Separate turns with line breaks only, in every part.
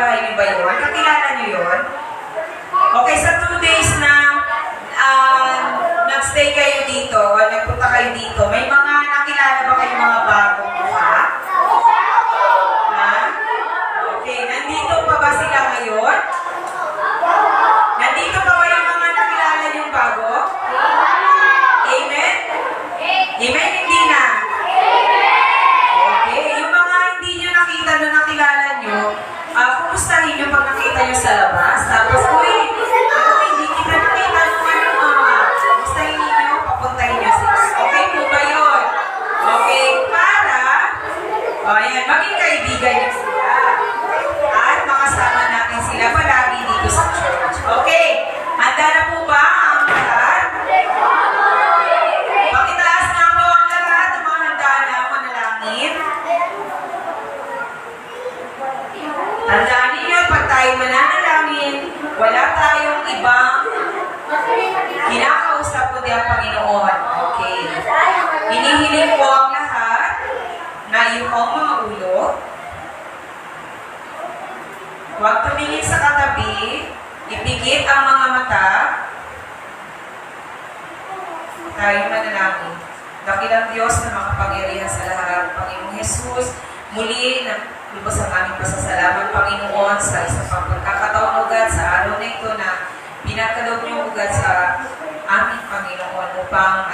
bahay niyo ba yun? Kakilala niyo yun? Okay, sa 2 days na nag-stay kayo dito, o nagpunta kayo dito, may mga nakilala ba kayong mga bagong mukha? Ha? Okay, nandito pa ba sila ngayon? Nandito pa ba yung mga nakilala niyong bago? Amen? Amen, hindi na? Okay, yung mga hindi nyo nakita na nakilala nyo, kumustahin nyo pag nakita nyo sa labas. Tapos, uy, hindi kita nakita nung kumustahin nyo, papuntahin nyo sila. Okay po ba yun? Okay, para, ayan, maging kaibigan nyo sila. At makasama natin sila palagi dito sa church. Okay, handa na po ba ang lahat? Pakitaas na po ang lahat ng mga handa na manalangin. Tandaan ninyo, pag tayo mananalangin, wala tayong ibang kinakausap kundi ang Panginoon. Okay. Hinihiling po ang lahat na iyong mga ulo. Huwag tumingin sa katabi. Ipikit ang mga mata. Tayo manalangin. Dakilang Diyos na makapangyarihan sa lahat. Panginoong Jesus, muli na lubos ang aming pasasalamat, Panginoon, sa isang pagkakataon ugad sa araw na ito na pinagkaloob niyo ugad sa aming Panginoon upang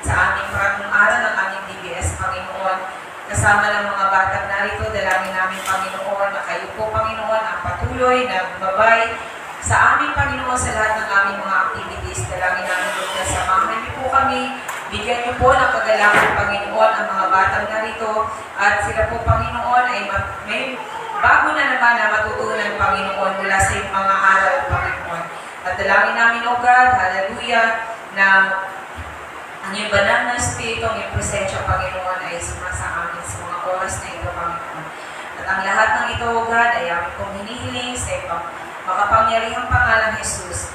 sa aming bagong araw ng aming DBS, Panginoon. Kasama ng mga batang narito, dalangin namin, Panginoon, na kayo po, Panginoon, ang patuloy na gumabay sa aming Panginoon sa lahat ng aming mga activities. Dalangin namin po na samahan niyo po kami. Bigyan niyo po ng kagalakan, Panginoon, ang mga batang narito. At sila po, Panginoon, ay may bago na naman na matutunan, Panginoon, mula sa iyong mga aral, Panginoon. At dalangin namin, O God, hallelujah, na ang iyong banal na Espiritu, ang iyong presensya, Panginoon, ay sumasa amin sa mga oras na ito, Panginoon. At ang lahat ng ito, O God, ay aming kong hinihiling sa iyong makapangyarihang pangalan, Jesus.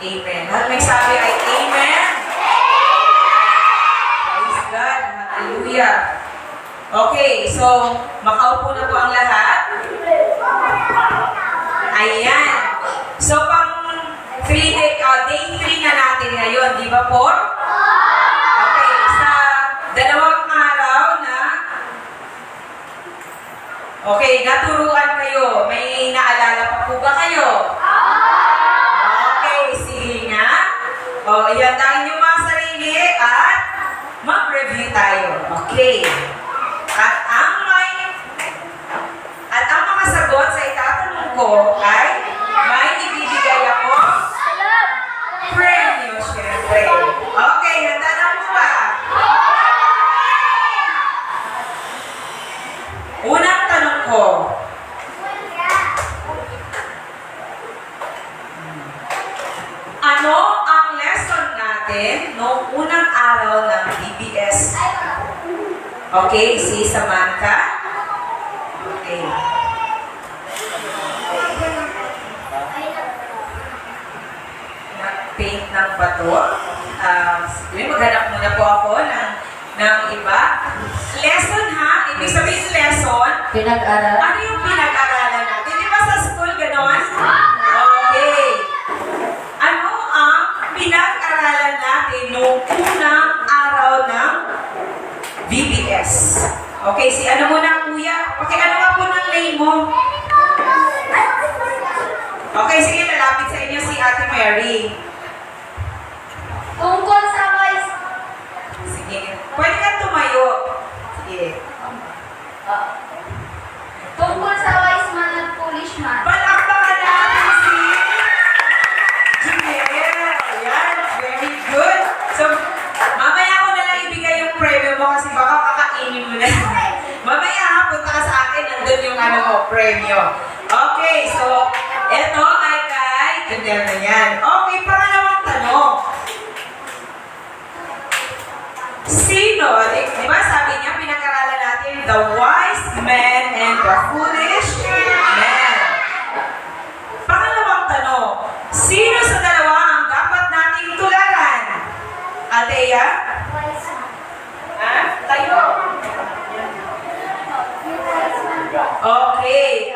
Amen. At may sabi ay Amen. Praise God. Hallelujah. Okay, so makaupo na po ang lahat. Ayan. So pang day 3 na natin ngayon, di ba po? Okay, sa 2 araw na naturuan kayo. May naalala pa po ba kayo? Okay, sige nga. O, iyandahin niyo mga sarili at mag-review tayo. Okay. At ang mga sagot sa itatanong ko ay may ibibigay ako premyo, syempre. Okay, handa na po ba? Unang tanong ko. Ano ang lesson natin noong unang araw ng DBS? Okay, si Samantha. Okay. Nag-paint ng bato. Maghanap muna po ako ng iba. Lesson ha? Ibig sabihin lesson.
Pinag-aral.
Ano yung pinag-aralan natin? Di ba sa school ganon? Okay. Ano ang pinag-aralan natin noong unang araw ng VBS? Okay, si ano muna kuya? Okay, ano nga po ng name mo? Okay, sige, lalapit sa inyo si Ate Mary.
Tungkol sa wise...
Sige, pwede kang tumayo. Sige.
Tungkol sa wise man at foolish man.
Palakpakan natin si Janelle. Ayan, very good. So, mamaya ko na lang ibigay yung premyo mo kasi baka kakainin mo na. Mamaya ha, punta ka sa akin, nandun yung premyo. Okay, so, eto ay kay Janelle na yan. Okay, pangalawang tanong. Sino? Di ba sabi niya, pinag-aralan natin the wise man and the foolish man. Pangalawang tanong, sino sa dalawa ang dapat nating tularan? Ateya? Ha? Tayo. Okay.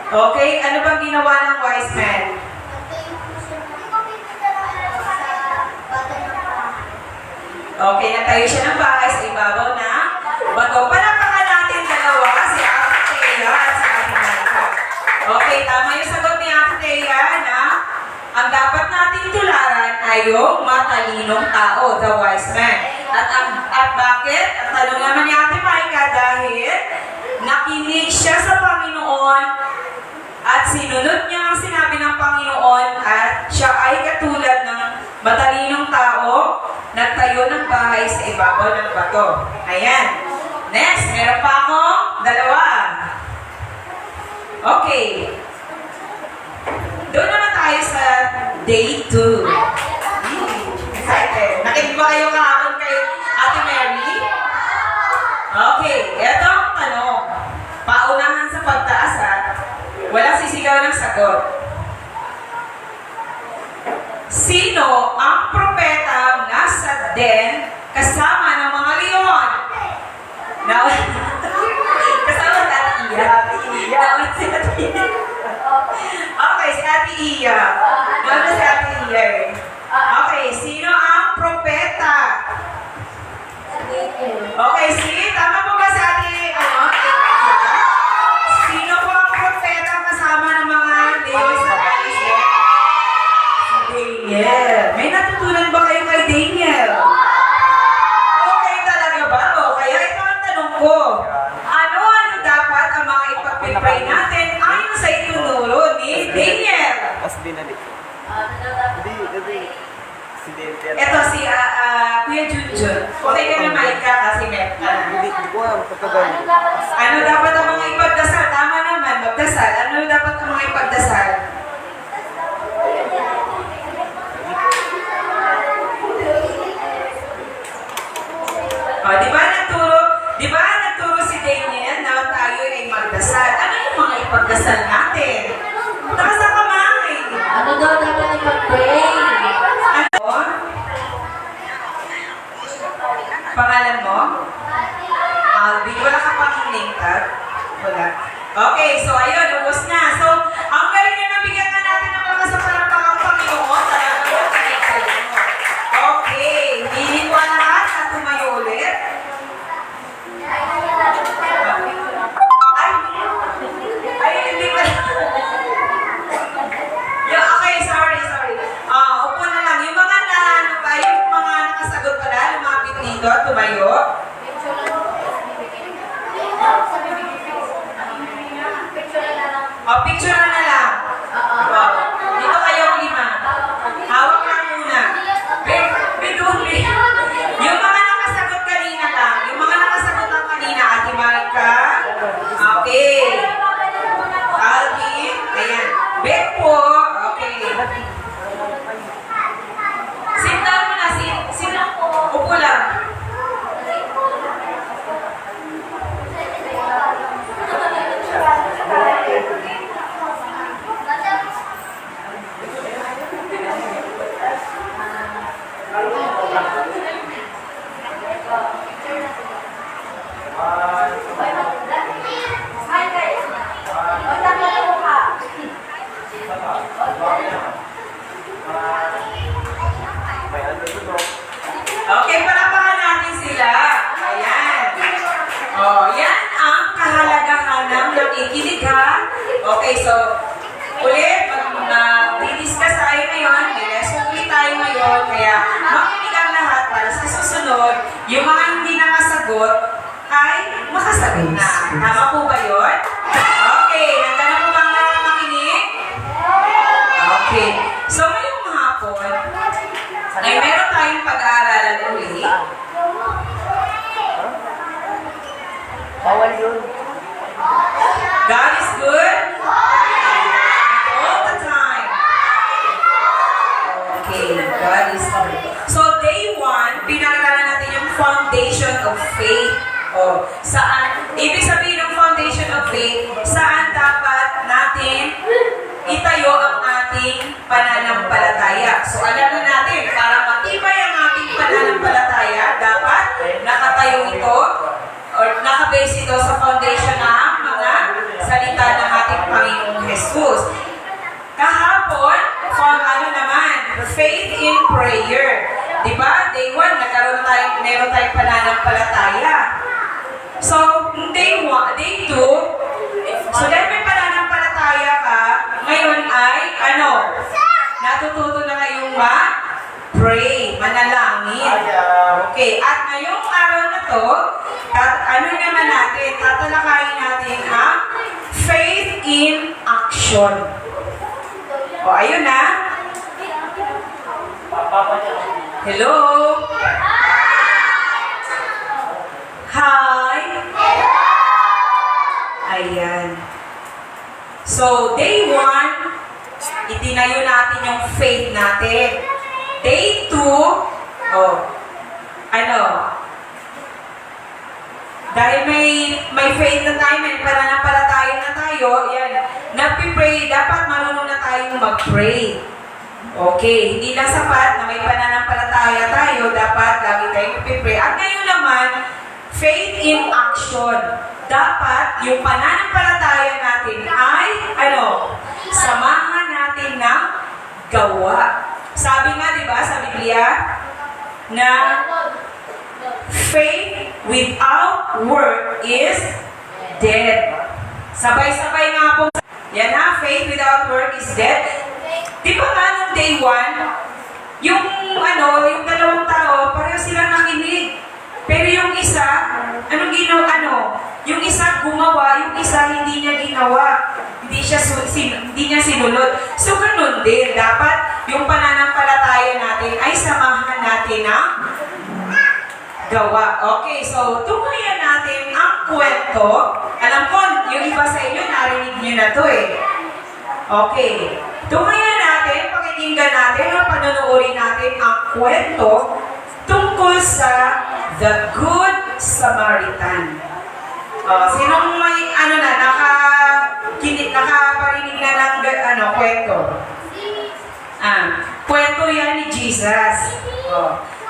Okay, ano bang ginawa ng wise man? Okay, natayo siya ng bahay sa ibabaw na bato. Palakpakan natin dalawa, si Ate Thea at si Ate Marika. Okay, tama yung sagot ni Ate Thea na ang dapat nating tularan ay yung matalinong tao, the wise man. At bakit? Ang tanong naman ni Ate Marika dahil nakinig siya sa Panginoon at sinunod niya ang sinabi ng Panginoon at siya ay katulad ng matalinong tao, nagtayo ng bahay sa ibabaw ng bato. Ayan. Next, meron pa akong dalawa. Okay. Doon naman tayo sa day 2. Excited. Nakinig ba kayo kahapon kay Ate Mary? Okay, eto ang tanong. Paunahan sa pagtaas at walang sisigaw ng sagot. Sino ang propetang nasa den kasama ng mga leon? Now, kasama si Ate Iya. Nauna si Ate Iya. Okay, si Ate Iya. Nauna si Ate Iya eh. Okay, sino ang propeta? Okay, tama po ba si Ate Iya? Sino po ang propeta kasama ng mga leon sa Palestine? Daniel. May natutunan ba kayo kay Daniel? Okay talaga ba? O kaya ito ang tanong ko. Ano dapat ang mga ipagpipray natin ayon sa itunuro ni Daniel?
Mas dinali. Hindi. Si Daniel.
Ito si Kuya Junjun. Okay ka na Maika kasi meron ka na.
Hindi ko alam pagkagal.
Ano dapat ang mga ipagdasal? Tama naman, magdasal. Ano dapat ang mga ipagdasal? O, di ba nagturo si Daniel na tayo ay magdasal? Ano yung mga ipagdasal natin? Takas sa kamay.
Ano daw dapat ipag-pray?
Ano? Pangalan mo? Alvin. Wala ka pang name tag? Wala. Okay, so ayun, ubos na. So, ang galing na nabigyan na natin ng mga sa palapakang Panginoon. Talagang pinikayo mo. Okay, hindi ko lahat at tumayo ulit. Ay, hindi pa. Okay, sorry. Upo na lang. Yung mga yung mga nakasagot pala, lumapit dito at tumayo. Picture na lang. Dito kayong 5. Hawak lang muna. Biduli. Yung mga nakasagot kanina lang. Yung mga nakasagot lang kanina, Ate Marika. Okay. Alvin. Ayan. Bek po. Okay. Sit down mo na. Sit lang po. Upo lang.
May ano dito.
Okay, palapakan natin sila. Ayan. Yan ang kahalagahan ng nakikinig ha. Okay, so, ulit, mag-discuss tayo ngayon, may lesson ulit tayo ngayon, kaya makinig ang lahat para sa susunod, yung mga hindi nakasagot, ay makasagot na. Tama po ba yun? Okay, handa na po ba ang lahat makinig? Okay. So, ngayong hapon, ay meron tayong pag-aaralan ulit.
Bawal yun.
God is good all the time. Okay, God is good. So, day 1, pinag-aralan natin yung foundation of faith. Saan? Ibig sabihin ng foundation of faith, saan dapat natin itayo ang ating pananampalataya. So, alam na natin, para matibay ang ating pananampalataya, dapat nakatayo ito or nakabase ito sa foundation ng mga salita ng ating Panginoong Jesus. Kahapon, from ano naman, faith in prayer. Diba? Day 1, meron tayong pananampalataya. So, day 2, so dahil may pananampalataya ka, ngayon ay, natututo na kayong pray, manalangin. Okay, at ngayong araw na to, tatalakayin natin ang faith in action. O, ayun na. Hello? Hi? Ayan. So, day 1, itinayo natin yung faith natin. Day 2, dahil may faith na tayo, may pananampalataya na tayo, yan, nagpipray, dapat marunong na tayong mag-pray. Okay, hindi lang sapat na may pananampalataya tayo, dapat lagi tayong magpipray. At ngayon naman, faith in action. Dapat yung pananampalataya natin ay, samahan natin ng gawa. Sabi nga, di ba, sa Biblia, na faith without work is dead. Sabay-sabay nga po. Yan ha, faith without work is dead. Di ba nga nung day 1, yung dalawang tao, pareho silang nakinig. Pero yung isa, yung isa gumawa, yung isa hindi niya ginawa. Hindi niya sinunod. So, ganun din. Dapat yung pananampalataya natin ay samahan natin ng gawa. Okay, so, tunghayan natin ang kwento. Alam ko, yung iba sa inyo, narinig niyo na to eh. Okay. Tunghayan natin, pakikinggan natin, o panonoodin natin ang kwento tungkol sa The Good Samaritan. Sinong may, nakaparinig na ng kwento? Kwento yan ni Jesus.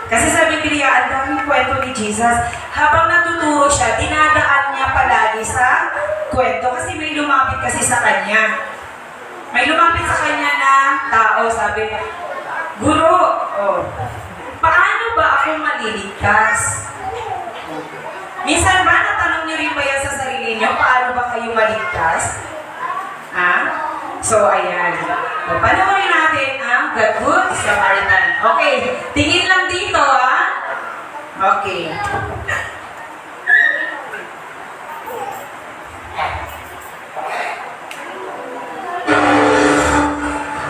Kasi sa Biblia, ang daming kwento ni Jesus. Habang natuturo siya, dinadaan niya palagi sa kwento kasi may lumapit kasi sa kanya. May lumapit sa kanya na tao, sabi, Guro, paano ba ako maliligtas? Minsan ba natanong niyo rin ba yan sa sarili niyo, paano ba kayo maligtas? So, ayan. Panoorin natin ang The Good Samaritan. Okay, tingin lang dito, Okay.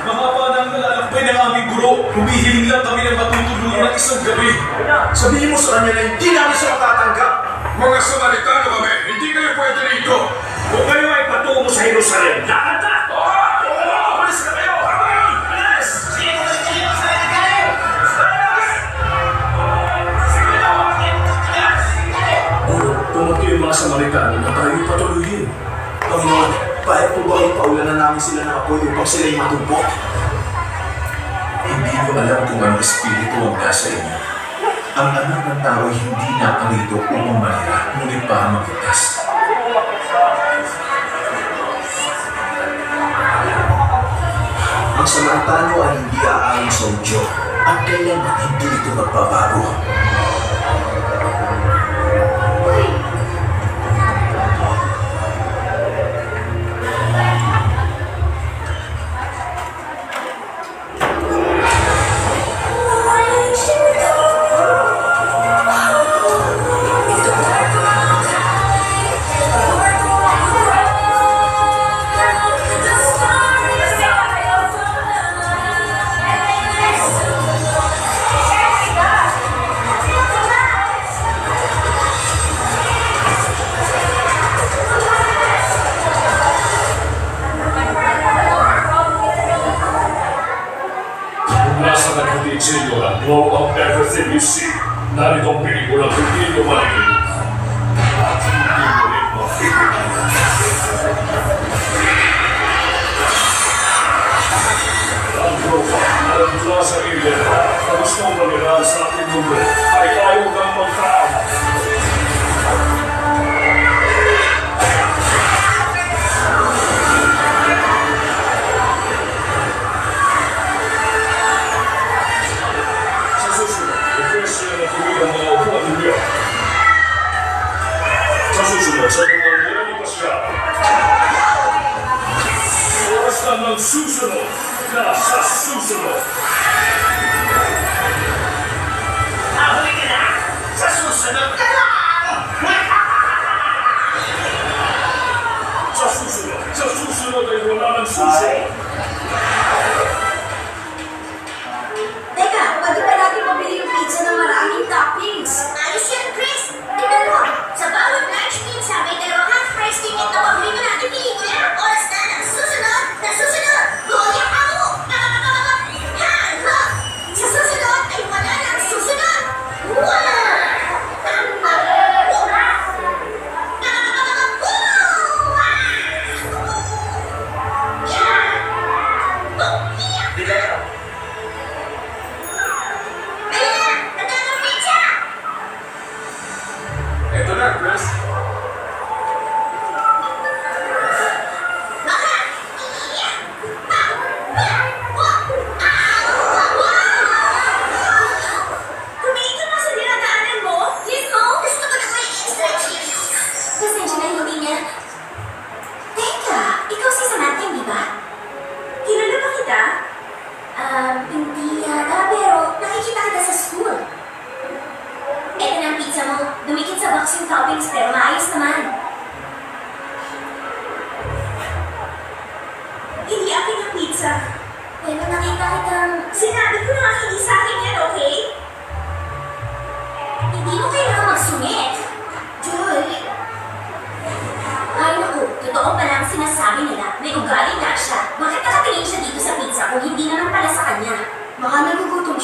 Mga panang nalalakbay ng aming guro, humihiling lang kami ng matutuluyan ng isang gabi.
Sabihin mo sa kanya na hindi namin siya matatanggap.
Mga Samaritano kami, hindi kayo pwede rito.
Kung kayo ay patungo sa Jerusalem, lakad na! Alis na kayo! Alis!
Pumunta yung mga Samaritano na tayo patuloyin.
Panginoon, pahit po ba yung paulanan namin sila ng apoy upang sila'y matumbok?
Hindi ko alam kung anong espiritu ang nasa inyo. Ang anak ng tao ay hindi naparito upang manira, ngunit para magligtas.
Ang Samaritano ay hindi aayon sa Udyo at kailanman hindi ito magbabago.
Nasa naghatid sa inyo ang Glow of Everything You See. Narito ang pelikulang hindi nyo malilimutan. At hindi mo rin mapipilitan. Ang Glow na nagmula sa ilan na gustong manira sa ating mundo ay tayo ng magkaan.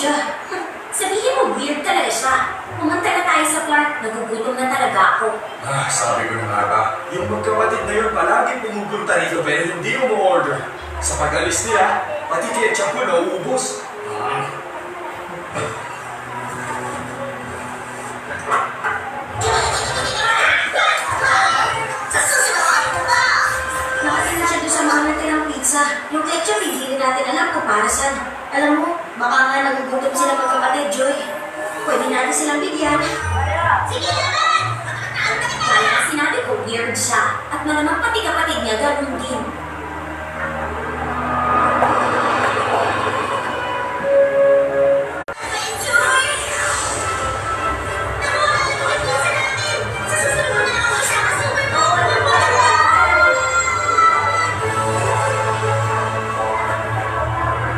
siya. Sabihin mo, weird talaga siya. Pumunta na tayo sa park. Nagugutom na talaga ako.
Sabi ko na nga ba, yung magkapatid na yun palagi pumupunta rito pero hindi umu-order. Sa pag-alis nila, pati ketchup ko nauubos.
Sa susunod! Nakasin na siya doon sa mga natirang pizza. Yung ketchup, hindi rin natin alam kung para saan. Alam mo, baka nga nagugutom sila magkapatid, Joy. Pwede natin silang bigyan. Sige naman! Kaya kasi natin kung weird siya. At malamang pati kapatid niya ganun din.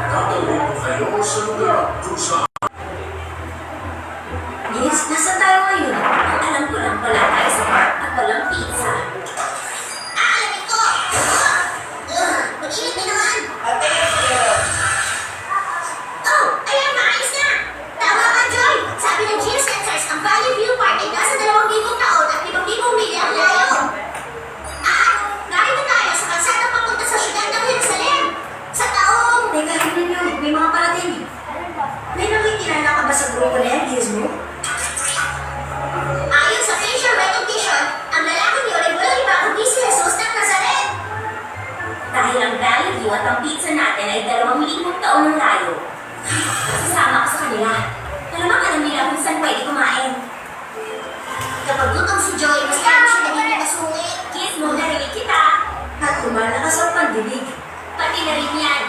Tatawid ko kayo sa lugar kung saan
Yes, nasa tayo ngayon? Ang alam ko lang pala tayo sa park at walang pizza. Aalamin ko! Mag-init na naman! Oh, ayan, maayos na! Tama ka, Joy! Sabi ng geosensors, ang Valley View Park ay nasa 2,000 taon at 5,000 milya ang layo. At narito tayo sa kalsada papunta sa syudad ng Jerusalem. Sa taong... Teka, hindi nyo, may mga parating. May nakikilala ka ba sa grupo na yan, Gizmo? Ayon sa facial recognition, ang lalaking yun ay walang iba kundi si Jesus ng Nazaret. Dahil ang Valley View at ang pizza natin ay 2,000 taon ng layo. Sasama ko sa kanila. Malamang alam nila kung saan pwede kumain. Kapag gutom si Joy, mas lalo siya nagiging masungit. Kiss mo, narinig kita. At lumalakas ang pandinig. Pati na rin yan.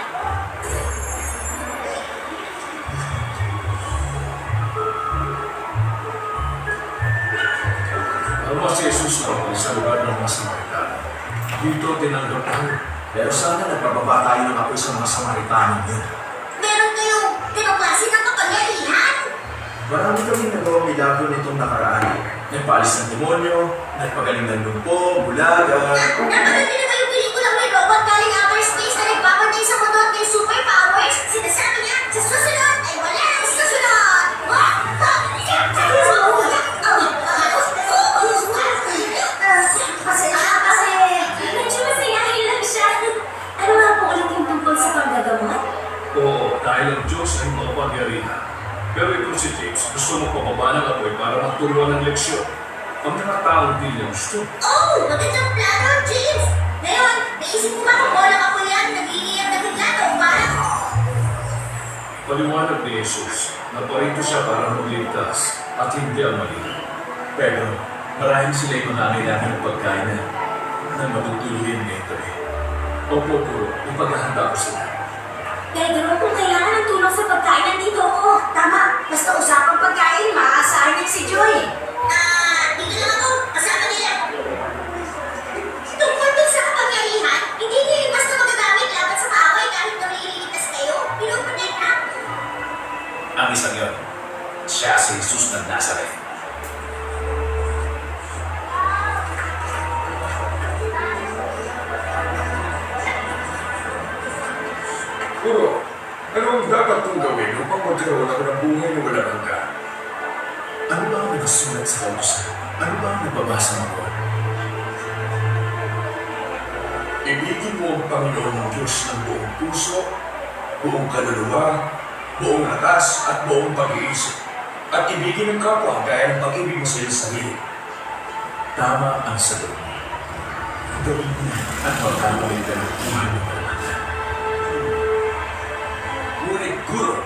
Alma si Jesus na sa lugar ng mga Samaritano. Dito tinanggap tayo.
Pero sana nagpababa tayo ng apoy sa mga Samaritano yun.
Meron kayong tinuklase ng kapangyarihan?
Marami kaming nagawang milagro nitong nakaraan. Nagpaalis ng demonyo, nagpagaling ng lumpo, bulaga.
Napaganda na ba yung pelikulang may robot galing outer space na nagpapatay sa mundo at may superpowers? Sinasabi niya, sa susunod ay wala ang susunod! Kasi medyo masayahin lang siya. Ano nga po ulit yung tungkol sa panggagamot?
Oo, dahil ang Diyos ay makapangyarihan. Pero ito si James, gusto mo pababa ng apoy para magturuan ng leksyon. Ang mga taong di niya gusto.
Oh! Magandang plano, James! Ngayon, naisip mo ba kung walang ako yan? Nag-iiyak na bigla o parang...
Paliwanag ni Jesus na parito siya para magligtas at hindi ang mali.
Pero marahil sila yung nangangailangan ng pagkain na matutuluyan nito eh.
Opo, puro, ipaghahanda ko sila.
Pedro, kung kailangan ng tulong sa pagkain, nandito ako. Tama, basta usapang pagkain, maaasahan niya si Joy. Dito lang ako, kasama nila. Tungkol dun sa kapangyarihan, hindi niyo yung basta magagamit laban sa kaaway kahit na may ililigtas kayo. Pinuprotect na.
Ang isang yun, siya si Jesus ng Nazaret.
Puro, ano ang dapat kong gawin upang magkaroon ako ng buhay na walang hanggan?
Ano ba ang nagsusulat sa kautusan? Ano ba ang nababasa mo?
Ibigin mo ang Panginoon ng Diyos ng buong puso, buong kaluluwa, buong lakas at buong pag-iisip. At ibigin ang kapwa gaya ng pag-ibig mo sa iyong sarili.
Tama ang sagot mo. Gawin mo at magkakalit ka ng buhay mo walang hanggan.
Ngunit, Guro,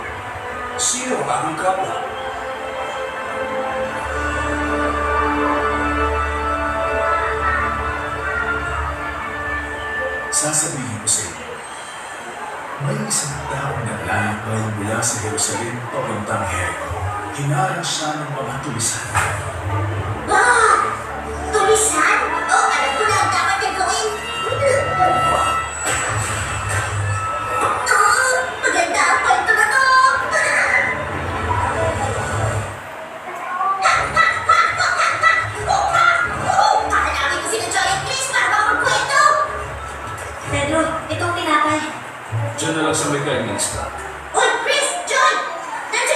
sino ang aking kapwa?
Sasabihin ko sa inyo, may isang taong naglalakbay mula sa Jerusalem papuntang Jericho. Hinarang siya ng mga tulisan.
Tulisan? Oh, alam ko na ang dapat niya gawin. Maganda ang kwento na to. Kakalawin ko sila Joy at Chris para makapagkwento. Pedro, itong tinapay.
Diyan na lang sa may kainista.
Uy, Chris! Joy! Nandiyan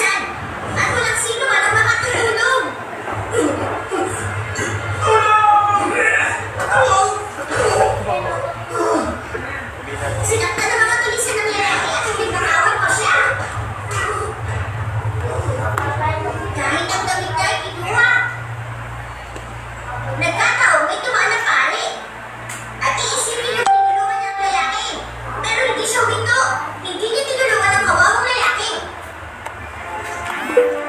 tulisan. At walang sino man ang makatulong. Sinaktan ng mga tulisan ng lalaki at nagpakawan ko siya. Kahit ang damit niya ay kinuha. Nagkataon may tumaan na pare. At iisipin na tinulungan niya ang lalaki. Pero hindi siya huminto. Hindi niya tinulungan ang kawawang lalaki.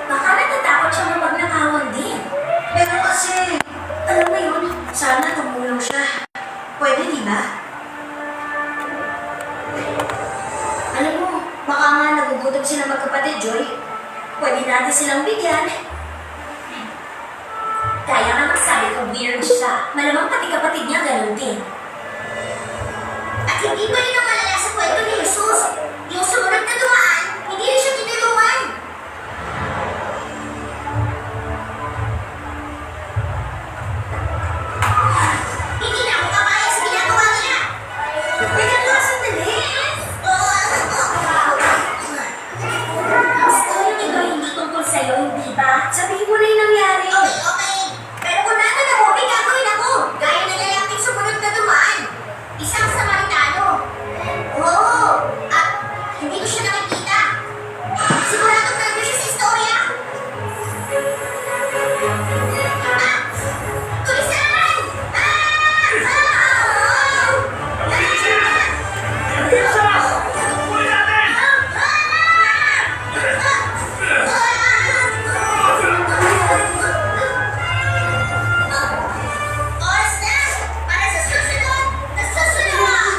Baka natatakot siya mapagnakawan din. Pero kasi, alam mo yun, sana tumulong siya. Pwede, di ba? Alam mo, baka nga nagugutom sila magkapatid, Joy. Pwede natin silang bigyan. Kaya nga magsabi kung weird siya. Malamang pati kapatid niya ganun din. At hindi pa rin ang malala sa kwento ni Jesus. Yung sumunod na dumaan, hindi rin siya tinulungan. Hindi na ako papaya sa ginagawa nila. Teka nga, sandali. Ang story niyo hindi tungkol sa'yo, hindi ba? Sabihin mo na yung nangyari. Okay. Pero kung natanong mo, may gagawin ako. Gaya ng lalaking sumunod na dumaan. Isang Samaritano. Oo. At hindi ko siya nakikita. Siguradong nandun siya sa istorya. Ah! Tulisan! Oras na! Para sa susunod na susunod!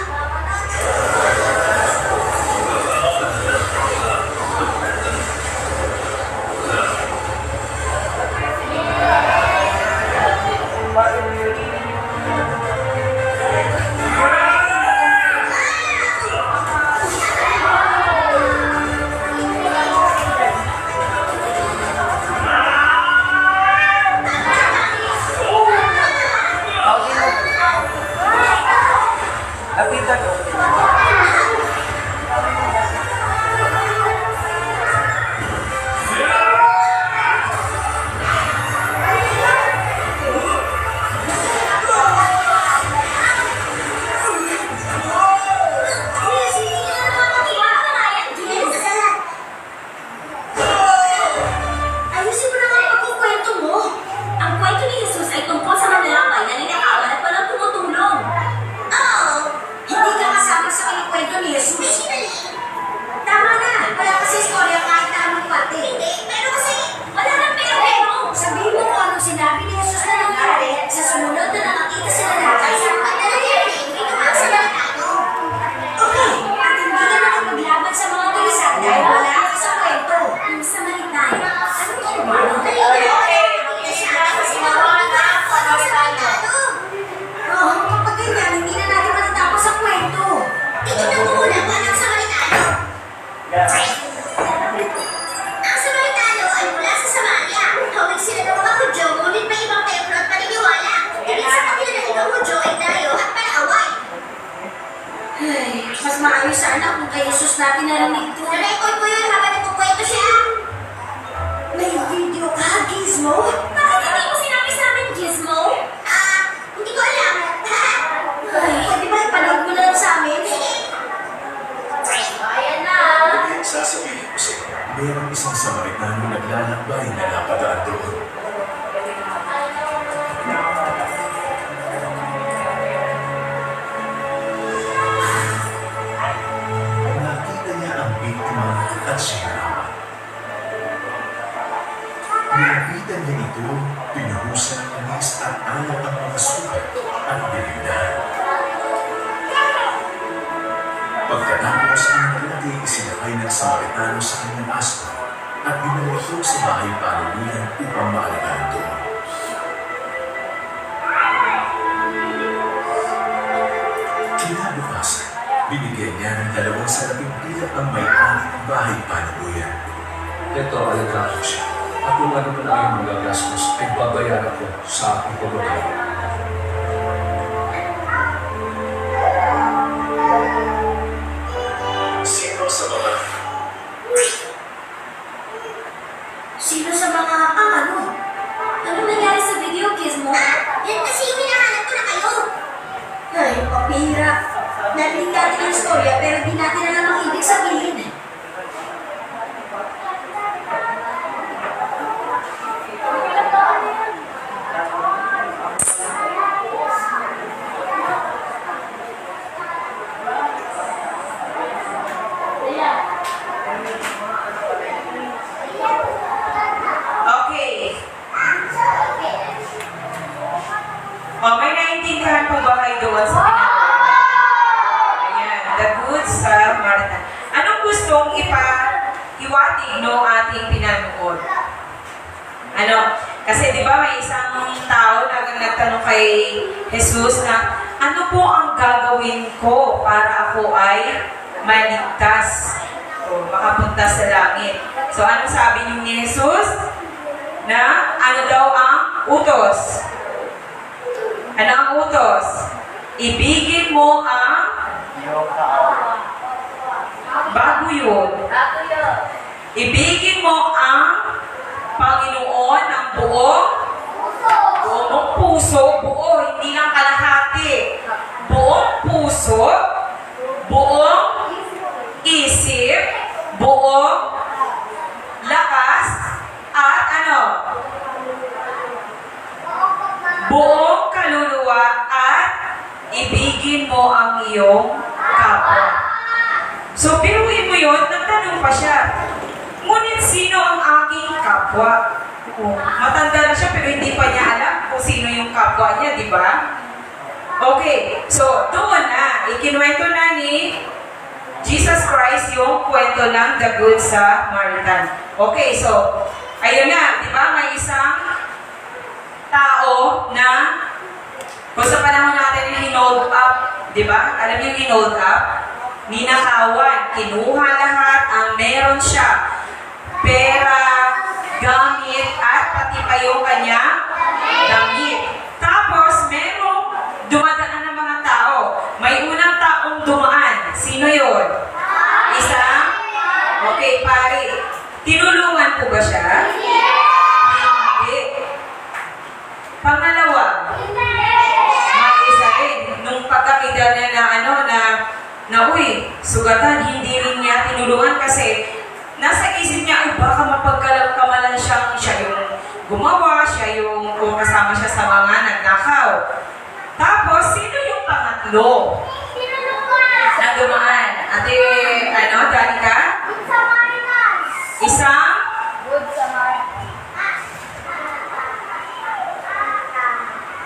Lapitan mo.
Ayusin mo na nga yung pagkukwento mo. Ang kwento ni Jesus ay tungkol sa manlalakay na ninakawan at walang tumutulong. Oo. Hindi ka kasama sa kinukwento ni Jesus. Tama na. Wala kasi istorya kahit na anong parte. Hindi. Pero kasi wala nang pero. Sabihin mo kung anong sinabi ni Jesus na nangyari sa sumunod na nakakita sila lalaki sa pagdalagyan. Hindi tumakas sa Samaritano. Okay. At hindi ka nakapaglaban sa mga tulisan dahil wala ka sa kwento. Ang Samaritano. Ano to ba? Oo, kapag ganyan, hindi na natin matatapos ang kwento. Titignan mo muna ba ang Samaritano? Ang Samaritano ay mula sa Samaria. Hawig sila ng mga Hudyo, ngunit may ibang templo at paniniwala. Tingin sa kanila ng ibang Hudyo ay dayo at palaaway. Ay, mas maayos sana kung kay Jesus natin narinig ito. Na-record ko yun habang nagkukwento siya. May video ka, Gizmo? Bakit hindi mo sinabi sa amin, Gizmo? Hindi ko alam. Ay, pwede ba ipanood mo na lang sa amin? Ayan na.
Sasabihin ko sa inyo, mayroong isang Samaritano naglalakbay na napadaan doon. Nakita niya ang biktima at sinama. Nilapitan niya ito, pinuhusan ng langis at alak ang mga sugat at binigyan. Pagkatapos ang lalaki isinakay ng Samaritano sa kanyang aso at dinala ito sa bahay panunuyan upang maalagaan doon. Kinabukasan, binigyan niya ng 2 salaping pilak ang may-ari ng bahay panunuyan.
Ito, alagaan ko siya. At kung ano man ang magagastos, ay babayaran ko sa aking pagbabayaran.
Sino sa mga
doon sa ginagawa niya. Ayan, the Good Samaritan. Anong gustong iwatig no ating pinanood? Ano? Kasi di ba may isang tao na nagtanong kay Jesus na, ano po ang gagawin ko para ako ay maligtas o makapunta sa langit? So ano sabi niyo ni Jesus? Na ano daw ang utos? Ano ang utos? Ibigin mo ang bago yun. Ibigin mo ang Panginoon ng buong puso, buo, hindi lang kalahati. Buong puso, buong isip, buong lakas, at ano? Buong kaluluwa at ibigin mo ang iyong kapwa. So, biruin mo yun, nagtanong pa siya. Ngunit sino ang aking kapwa? Matanda na siya pero hindi pa niya alam kung sino yung kapwa niya, di ba? Okay, so doon na, ikinuwento na ni Jesus Christ yung kwento ng The Good Samaritan. Okay, so, ayun na, di ba? May isang tao na kung sa panahon natin yung hinold up, di ba? Alam niyo yung hinold up? Ninakawan, kinuha lahat ang meron siya. Pera, gamit, at pati pa yung kanya damit. Tapos, merong dumadaan ng mga tao. May unang taong dumaan. Sino yun? Isang? Okay, pare. Tinulungan po ba siya? Hindi. Pangalawa, may isa rin. Nung pagkakita niya na uy, sugatan, hindi rin niya tinulungan kasi nasa isip niya, ay baka mapagkamalan siya yung gumawa, siya yung kung kasama siya sa mga nagnakaw. Tapos, sino yung pangatlo? Na dumaan? Ate, Danica? Isang?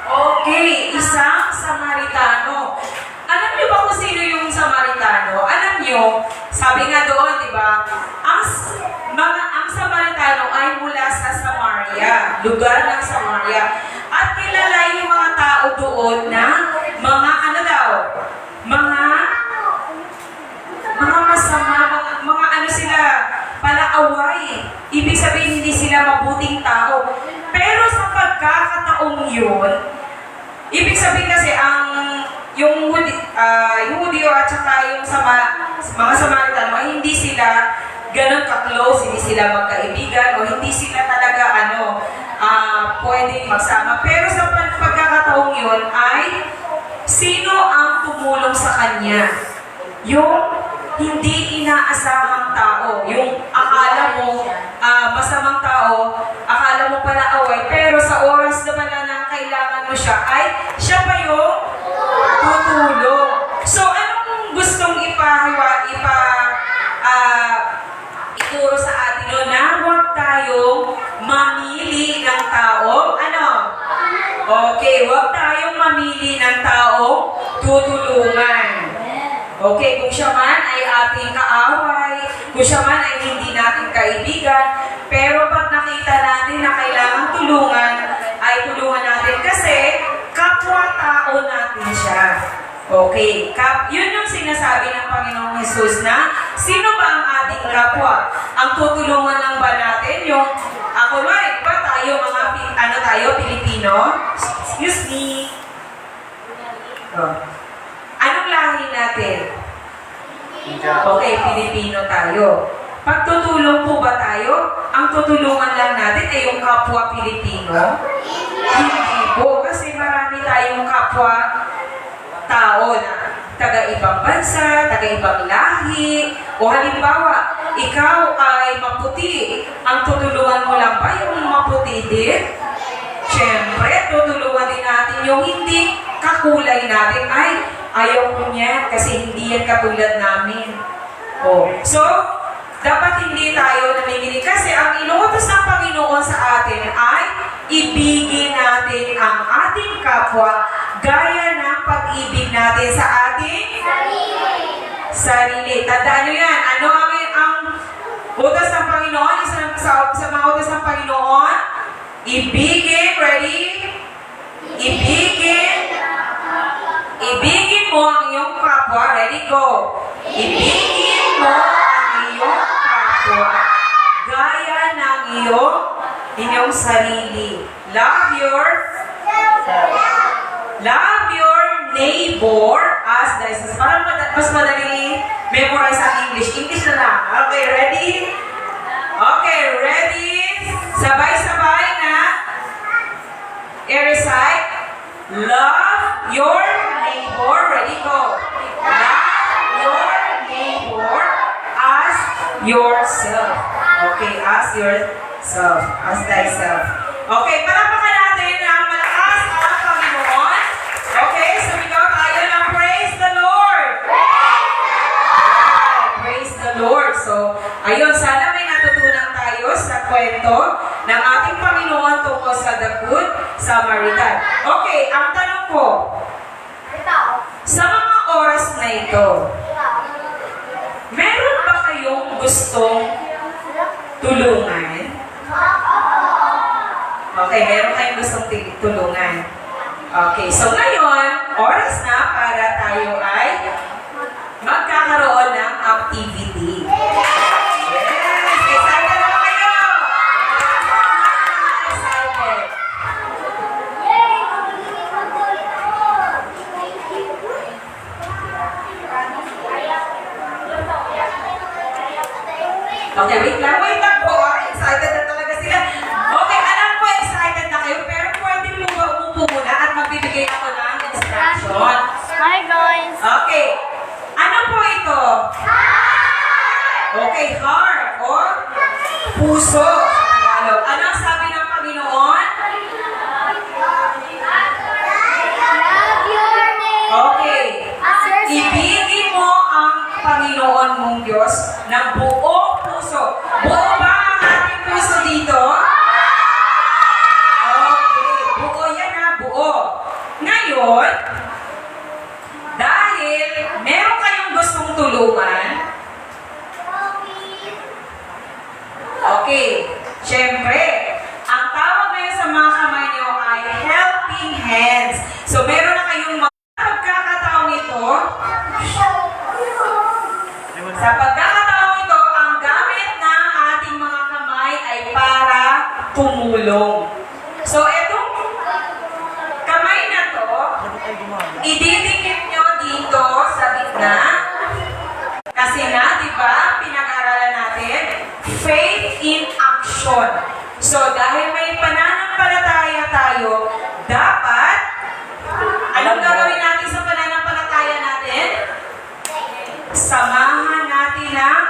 Okay, isang Samaritano. Alam niyo ba kung sino yung Samaritano? Alam niyo, sabi nga doon, di ba, ang Samaritano ay mula sa Samaria, lugar ng Samaria. At kilala yung mga tao doon na mga masama, mga sila, palaaway. Ibig sabihin, hindi sila mabuting tao. Pero sa pagkakataong yun, ibig sabihin kasi yung Hudyo at saka yung mga Samaritano ay hindi sila ganun ka-close, hindi sila magkaibigan o hindi sila talaga pwedeng magsama. Pero sa pagkakataong yun ay sino ang tumulong sa kanya? Yung hindi inaasahang tao, yung akala mo masamang tao, akala mo pala away, pero sa oras naman na kailangan mo siya, ay siya pa yung tutulong. So, anong gustong ituro sa atin no, na huwag tayong mamili ng taong Okay, huwag tayong mamili ng taong tutulungan. Okay, kung siya man ay ating kaaway, kung siya man ay hindi natin kaibigan, pero pag nakita natin na kailangan tulungan, ay tulungan natin kasi kapwa-tao natin siya. Okay, yun yung sinasabi ng Panginoong Jesus na sino ba ang ating kapwa? Ang tutulungan lang ba natin yung kunwari ba tayo Pilipino? Excuse me. Anong lahi natin? Okay, Pilipino tayo. Pagtutulong po ba tayo? Ang tutulungan lang natin ay yung kapwa Pilipino? Hindi po, kasi marami tayong kapwa tao na taga-ibang bansa, taga-ibang lahi, o halimbawa, ikaw ay maputi. Ang tutulungan mo lang ba yung maputi din? Siyempre, tutulungan din natin yung hindi kakulay natin. Ay, ayaw ko niya kasi hindi yan katulad namin. So, dapat hindi tayo namimili kasi ang inuutos ng Panginoon sa atin ay ibigin natin ang ating kapwa gaya ng pag-ibig natin sa ating sarili. Tandaan nyo yan. Ano ang utos ng Panginoon? Isa sa mga utos ng Panginoon, ibigin, ready? Ibigin mo ang iyong kapwa. Ready, go. Ibigin mo ang iyong kapwa gaya ng inyong sarili. Love your neighbor as thyself. Parang mas madali memorize ang English. English na lang. Okay, ready? Okay, ready? Sabay-sabay na. I-recite. Love your neighbor. Ready, go. Love your neighbor as yourself. Okay, as yourself. As thyself. Okay, palakpakan natin ang malakas ang Panginoon. Okay, sumigaw tayo ng praise the Lord. Praise the Lord. So, ayun, sana may natutunan tayo sa kwento ng ating Panginoon tungkol sa The Good Samaritan. Okay, ang tanong ko, sa mga oras na ito, meron ba kayong gustong tulungan? Okay, meron kayong gustong tulungan. Okay, so ngayon, oras na para tayo ay magkakaroon ng activity. Yes! Excited na ba kayo? Excited. Okay, wait lang po. Excited na talaga sila. Okay, alam ko excited na kayo, pero pwede mo ba umupo muna at magbibigay ako ng instruction?
Hi guys!
Okay. Ano po ito? Okay, heart or puso sa Tagalog. Ano ang sabi ng Panginoon?
Love your name!
Okay. Ibigin mo ang Panginoon mong Diyos ng buong puso. Buo ba ang ating puso dito? Okay. Buo yan ha, buo. Ngayon, dahil meron kayong gustong tulungan, okay, syempre, ang tawag ngayon sa mga kamay niyo ay helping hands. So, meron na kayong mga pagkakataong ito. Sa pagkakataong ito, ang gamit ng ating mga kamay ay para tumulong. So, itong kamay na to, ididikit nyo dito sa gitna. Kasi nga, di ba, pinag-aralan natin, faith in action. So, dahil may pananampalataya tayo, dapat, anong gagawin natin sa pananampalataya natin? Samahan natin ang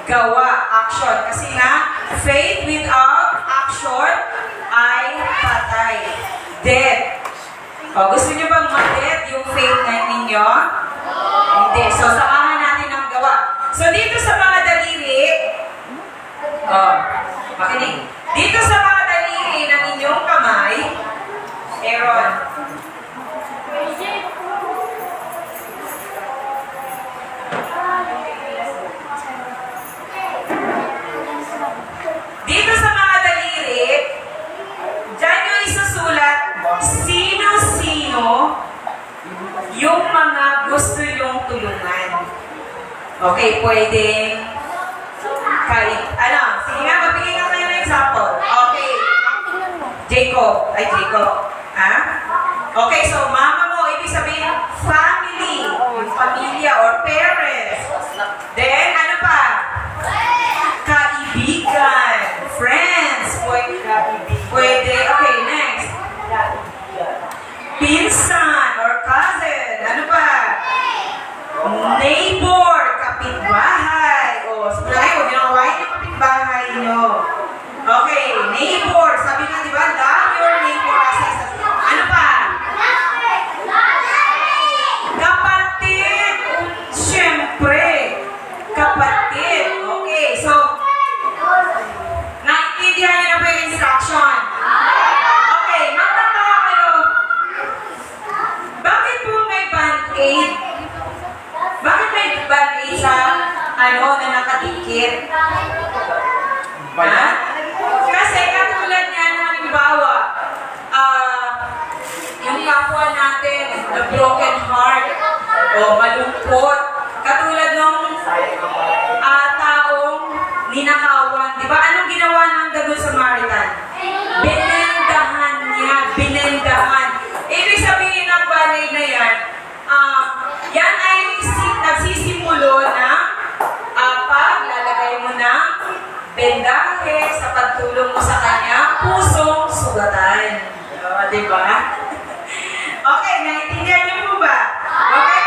gawa, action. Kasi nga, faith without action ay patay. Dead. O, gusto niyo bang ma-dead yung faith na ninyo? Hindi. So, samahan natin ang gawa. So, dito sa mga daliri, makinig. Dito sa mga daliri ng inyong kamay, Aaron, dito sa mga daliri, dyan nyo isusulat sino-sino yung mga gusto yung tulungan. Okay, pwedeng sige nga, magbigay ka kayo ng example. Okay. Jacob. Ha? Okay, so mama mo, ibig sabihin, family. Yung pamilya or parents. Then, ano pa? Kaibigan. Friends. Pwede. Okay, next. Pinsan or cousin. Ano pa? Neighbor. Kapitbahay. O, sabi na kayo, huwag nyo kawain yung kapitbahay nyo. Okay, neighbor. Sabi nga, di ba? Love your neighbor as yourself. Ano pa? nakadikit. Ha? Kasi katulad nga na halimbawa, yung kapwa natin, the broken heart, o malungkot, katulad ng taong ninakawan. Di ba? Anong ginawa ng The Good Samaritan? Binendahan niya, binendahan. Ibig sabihin ng balay na yan, yan ay nagsisimulo ng paglalagay mo ng bendahe sa pagtulong mo sa kanya, pusong sugatan. Di ba? Okay, naintindihan niyo po ba? Okay,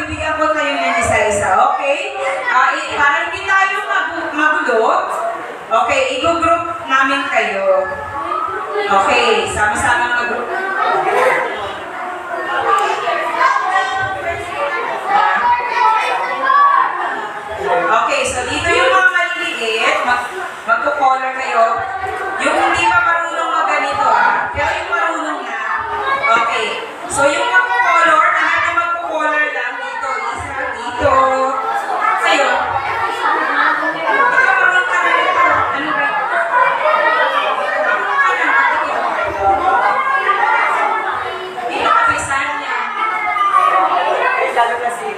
bibigyan ko kayo ng isa-isa, okay? Para hindi tayo magulo, okay, i-group namin kayo. Okay, sama-sama mag-group. Okay, so dito yung mga maliliit, magpo-color kayo. Yung hindi pa marunong magganito pero yung marunong na. Okay, so yung magpo-color, lahat na magpo-color lang dito. Isa, dito. Sa'yo. Ikaw marunong ka na ito. Ano ba? Dito ka bisan niya.
Lalo na si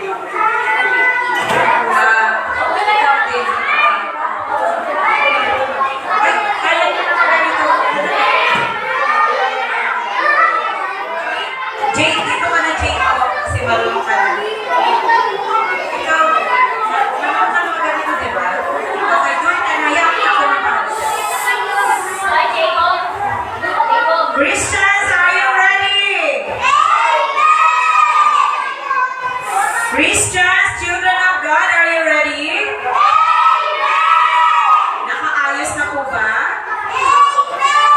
Jake, dito ka na Jake ako kasi marunong ka na. Ikaw, marunong ka naman ganito, di ba? Okay, doon ka na yan. Ako na ba? Christians, are you ready? Christians, children of God, are you ready? Nakaayos na po ba?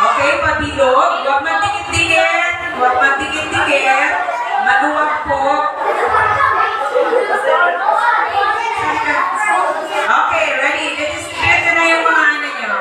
Okay, pabilog. Huwag magdikit-dikit. Huwag magdikit-dikit. Maluwag po. Okay, ready? Ito na yung mga ano nyo.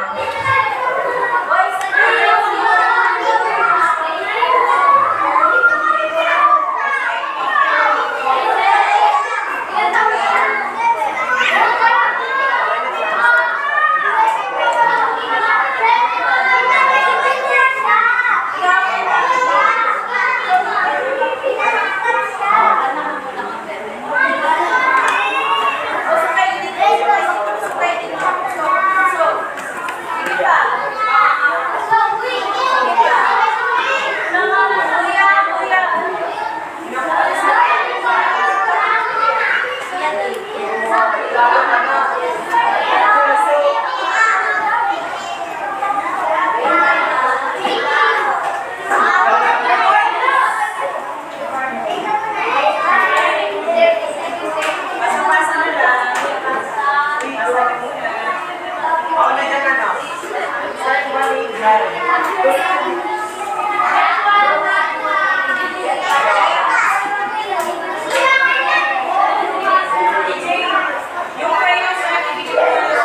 Yung kayo sa nagibigay ko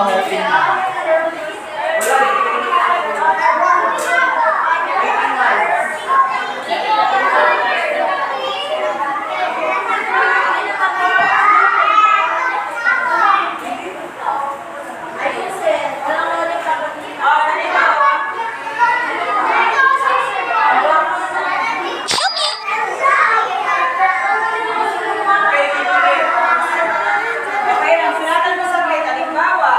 helping hand.
Okay, ang sulatan mo sa plate, halimbawa,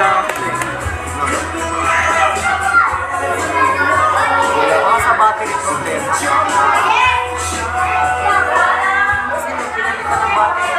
Wala ka sa battery problema. Pinalitan ng battery.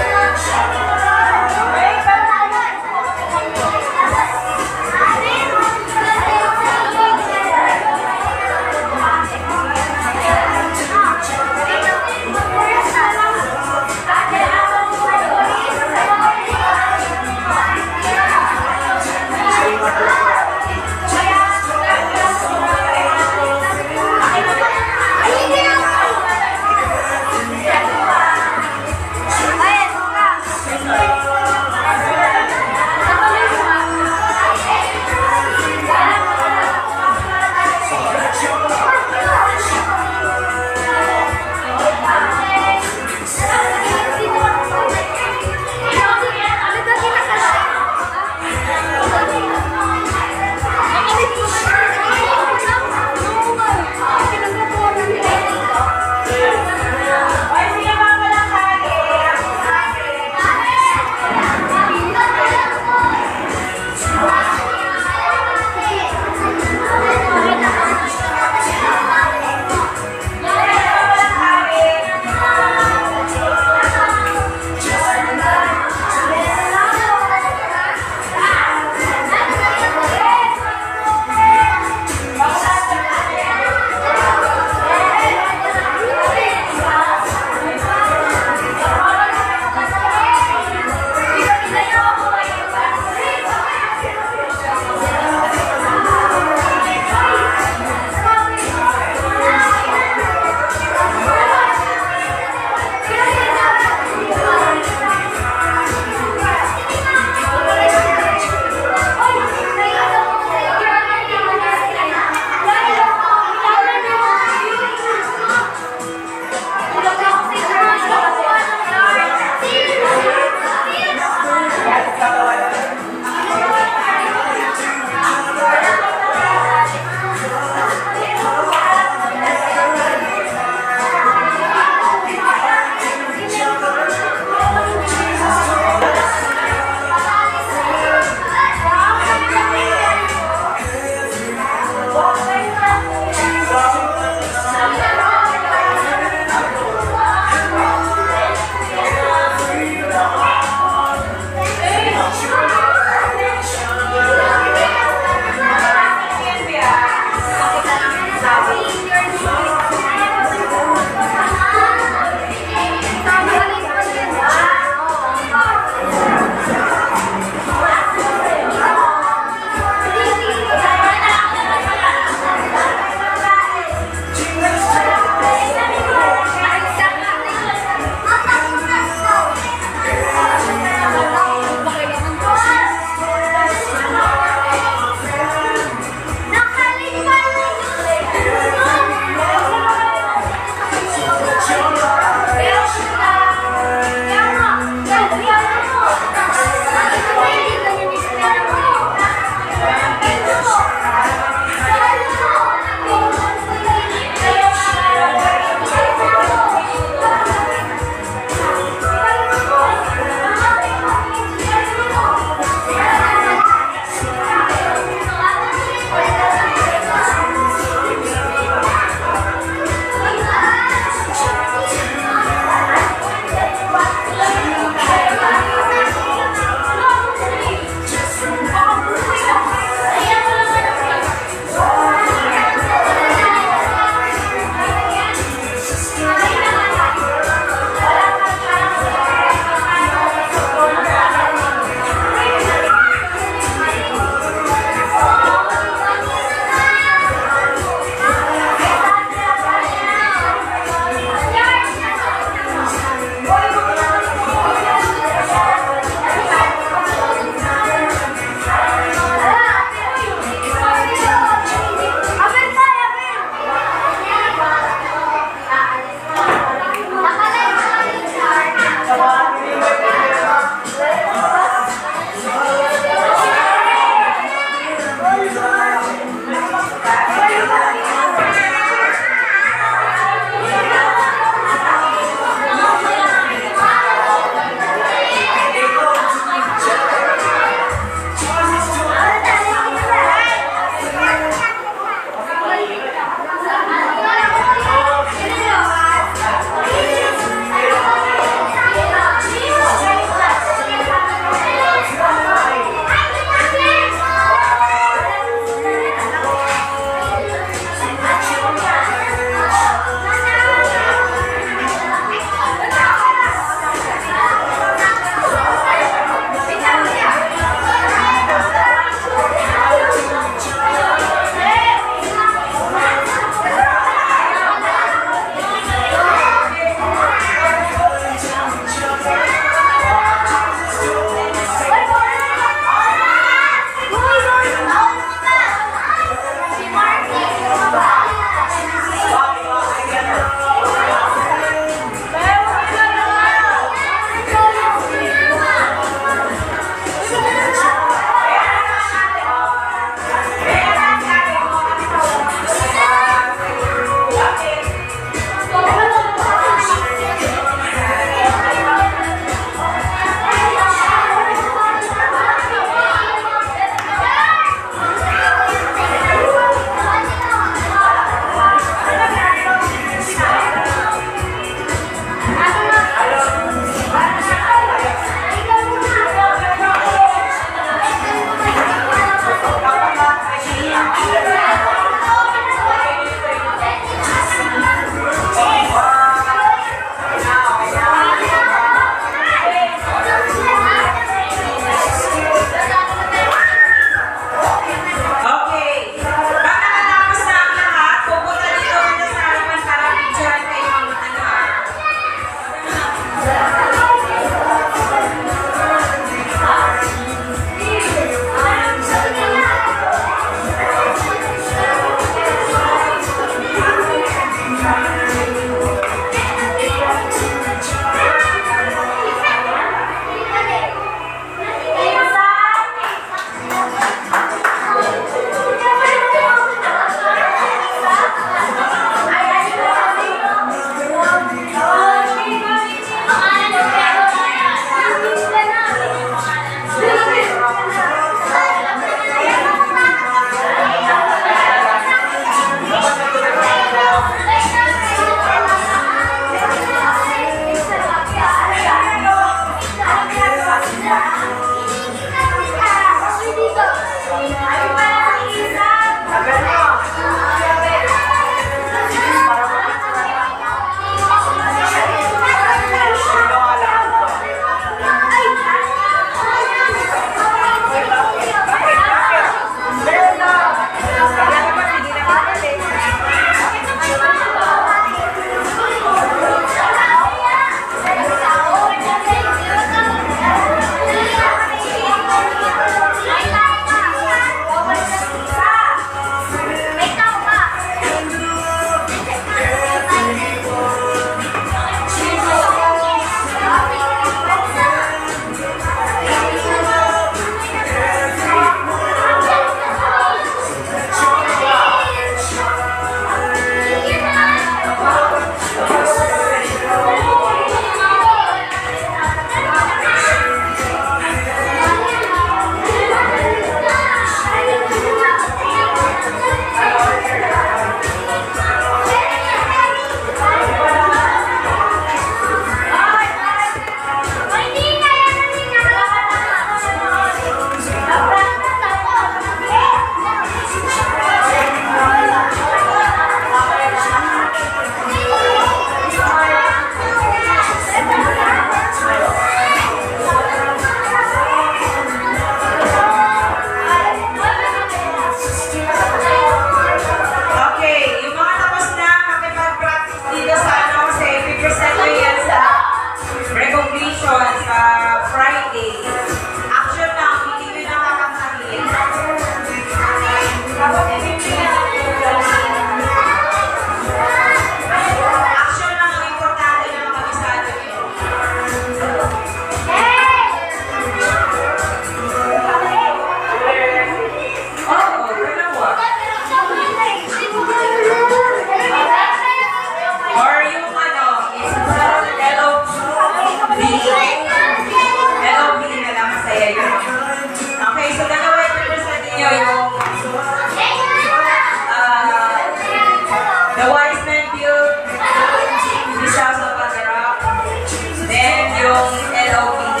yung LOPD.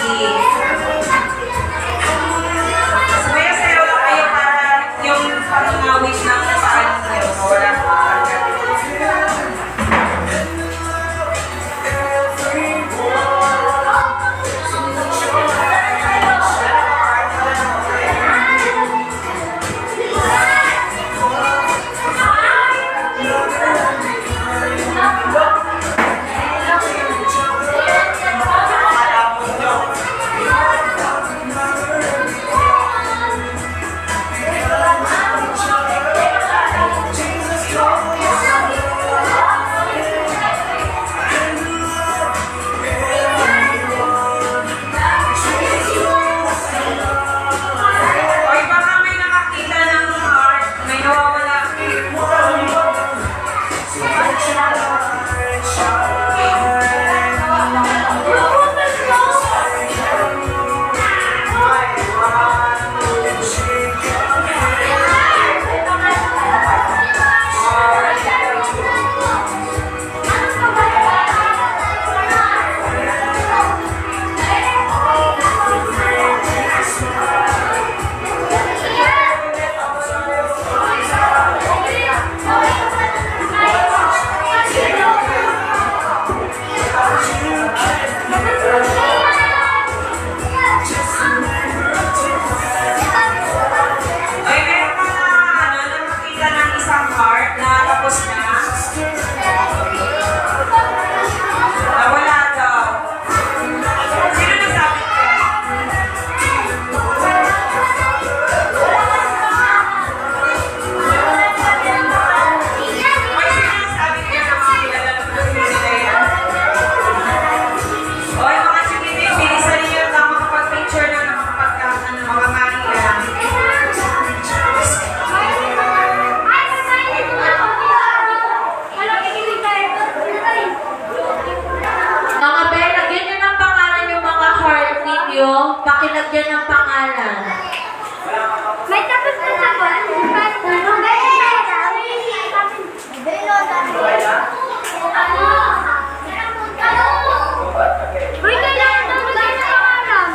Sayo-sayo lang kayo para yung pangangawit ng paan nyo mawala po agad. Oy, baka may nakakita ng heart, may nawawala. Ay, meron pa na, nakakita ng isang heart na tapos na. Nawala daw. Sino nagsabi ko? Oy, sino nagsabi ko na mga kilala naman sila yan? Oy, mga chikiting, bilisan niyo na makapag-picture na makapagkakaroon ng mga kanila.
Mga be, lagyan nyo ng pangalan yung mga heart ninyo. Pakilagyan ng pangalan.
May tapos na sa ba? Uy, kailangan daw magay na pangalan.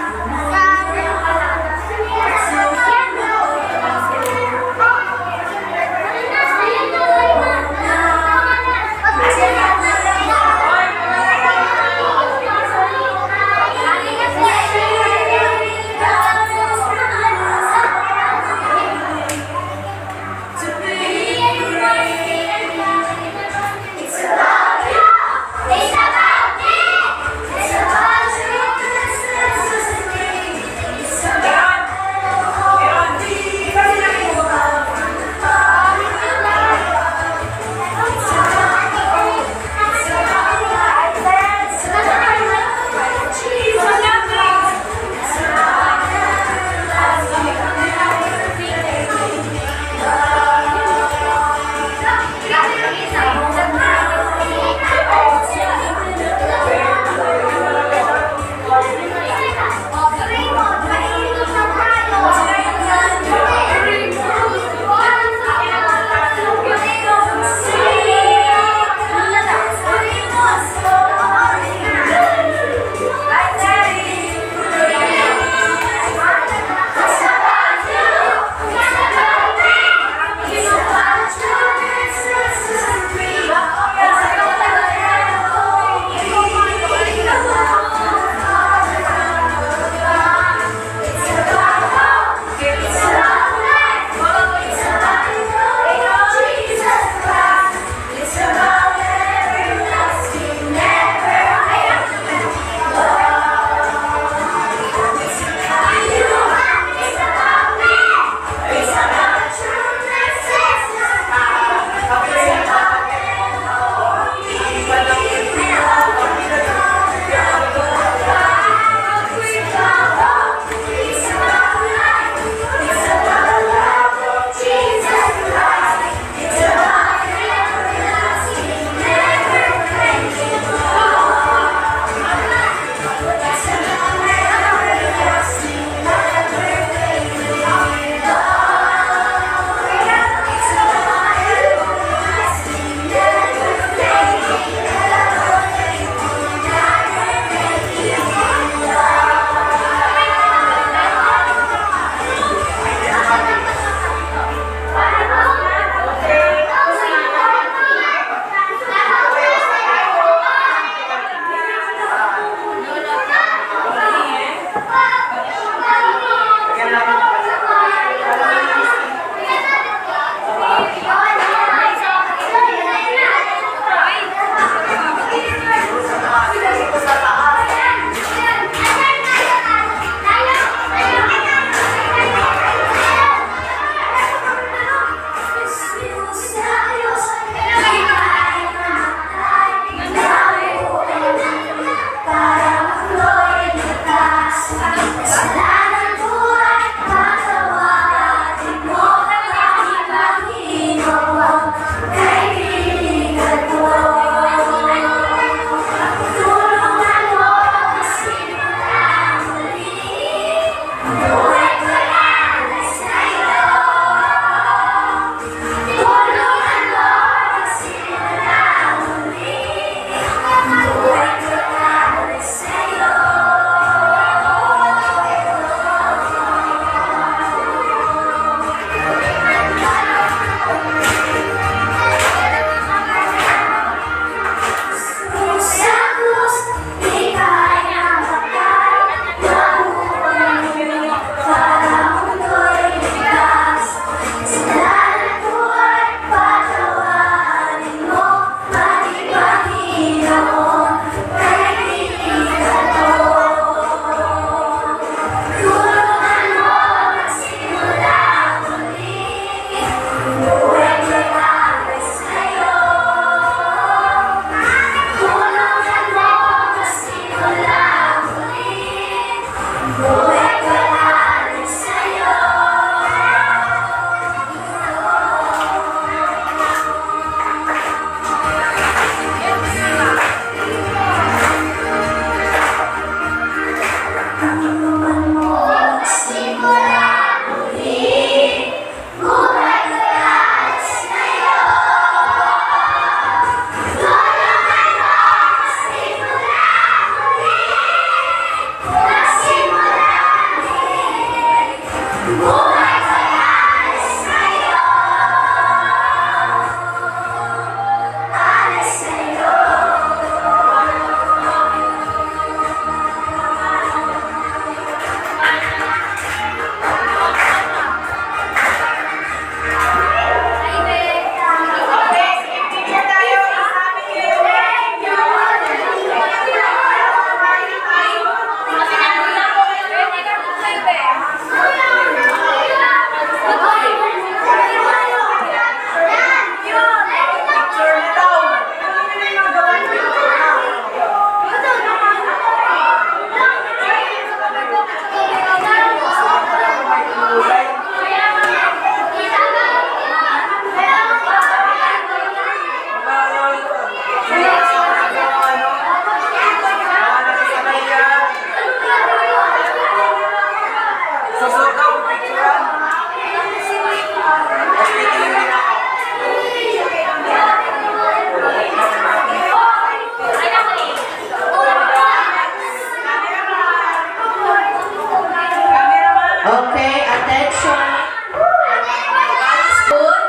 Okay, attention. God is good.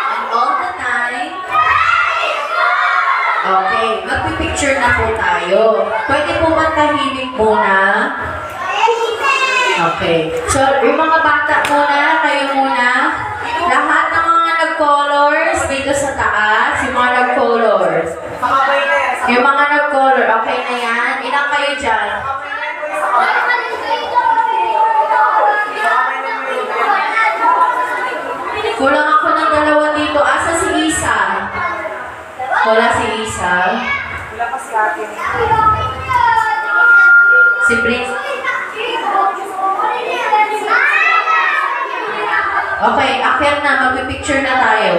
And all the time. Okay, magpipicture na po tayo. Pwede po ba tahimik muna? Okay. So, yung mga bata muna, kayo muna. Lahat ng mga nag-colors dito sa taas, yung mga nag-colors. Yung mga nag-color, okay na yan? Ilang kayo dyan? Kulang ako ng dalawa dito. Asa si Isa? Wala si Isa.
Wala pa si ate.
Si Prince. Okay, akyat na. Magpipicture na tayo.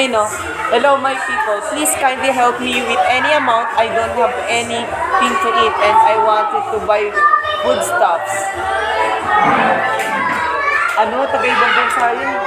Ayun o. Hello my people. Please kindly help me with any amount. I don't have anything to eat and I wanted to buy foodstuffs. Ano? Taga-ibang bansa yun.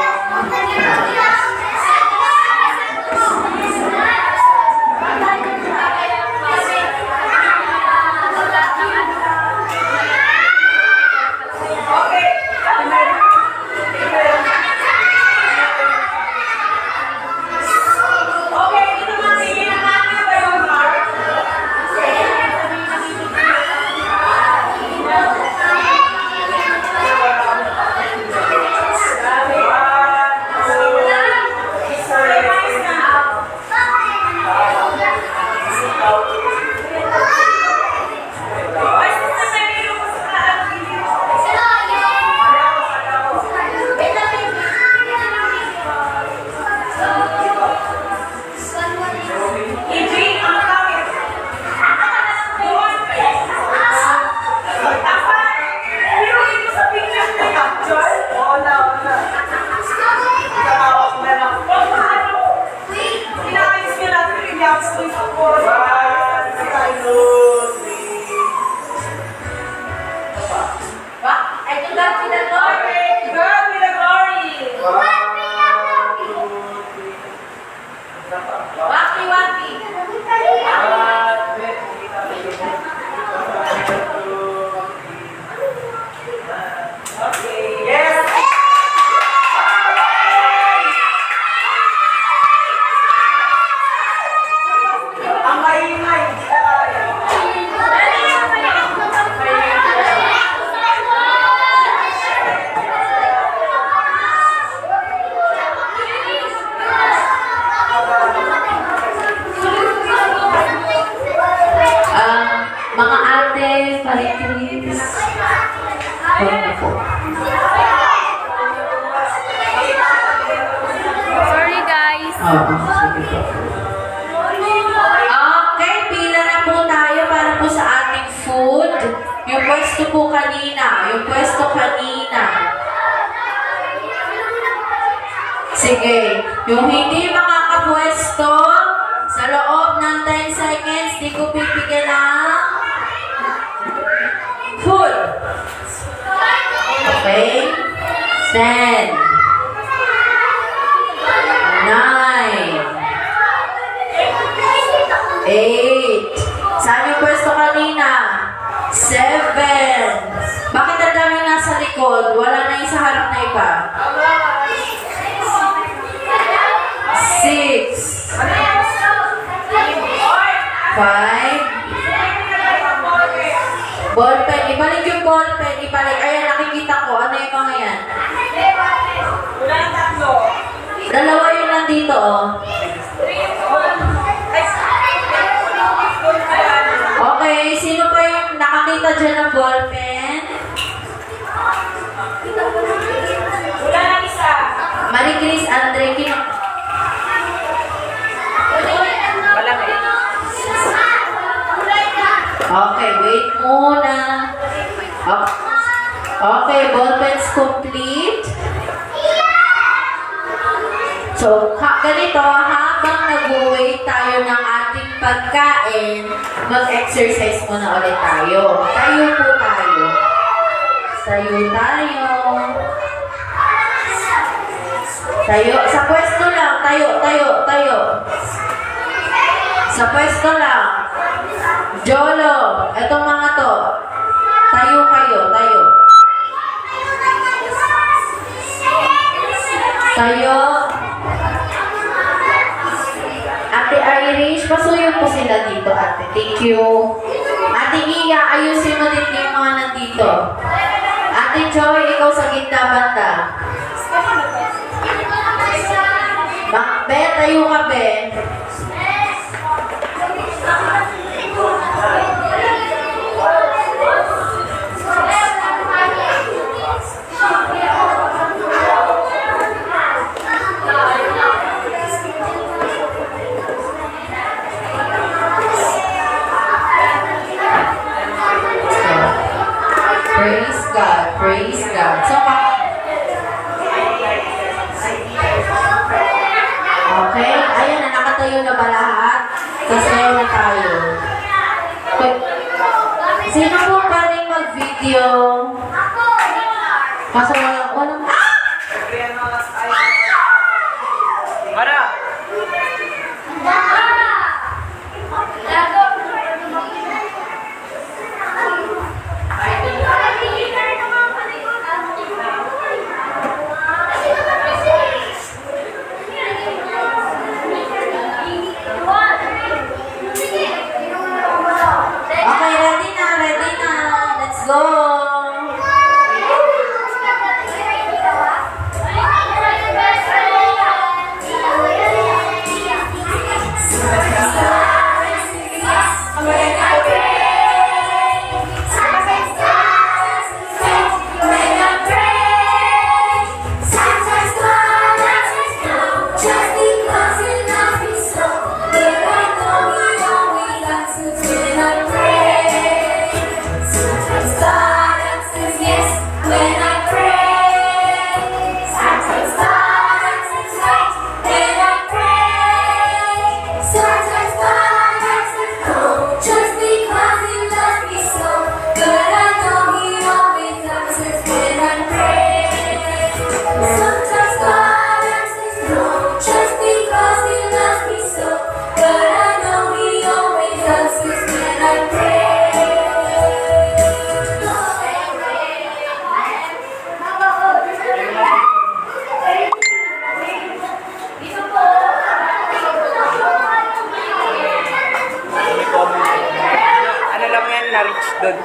Mga ate, palitis.
Sorry guys.
Okay, pila na po tayo para po sa ating food. Yung pwesto po kanina. Sige, yung hindi makakapwesto, sa loob ng 10 seconds, di ko pipigyan ng food. Okay? 10, 9, 8. Saan yung pwesto kanina? 7. Bakit ang dami nasa likod? Wala na yung sa harap na iba. 6, 5. Ballpen. Ibalik yung ballpen. Ibalik. Ayan, nakikita ko. Ano yung mga yan? Dalawa yung nandito, oh. Okay, sino pa yung nakakita dyan ng ballpen? Marie Chris, Andre, Okay, wait muna. Okay, ballpen's complete. So, ganito, habang nag-wait tayo ng ating pagkain, mag-exercise muna ulit tayo. Tayo po tayo. Tayo. Sa pwesto lang. Tayo. Sa pwesto lang. Jolo, etong mga to. Tayo kayo. Ate Irish, pasuyo po sila dito, ate. Thank you. Ate Iya, ayusin mo din yung mga nandito. Ate Joy, ikaw sa gitna banda. Be, tayo ka, Be. Praise God. So, okay. na ba lahat? Kasi na tayo. Sino po pwedeng mag-video? Kaso walang... Okay, ready na, ready na. Let's go.
Ano lang yan, na-reach doon.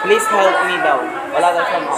Please help me daw. Wala daw siya mo.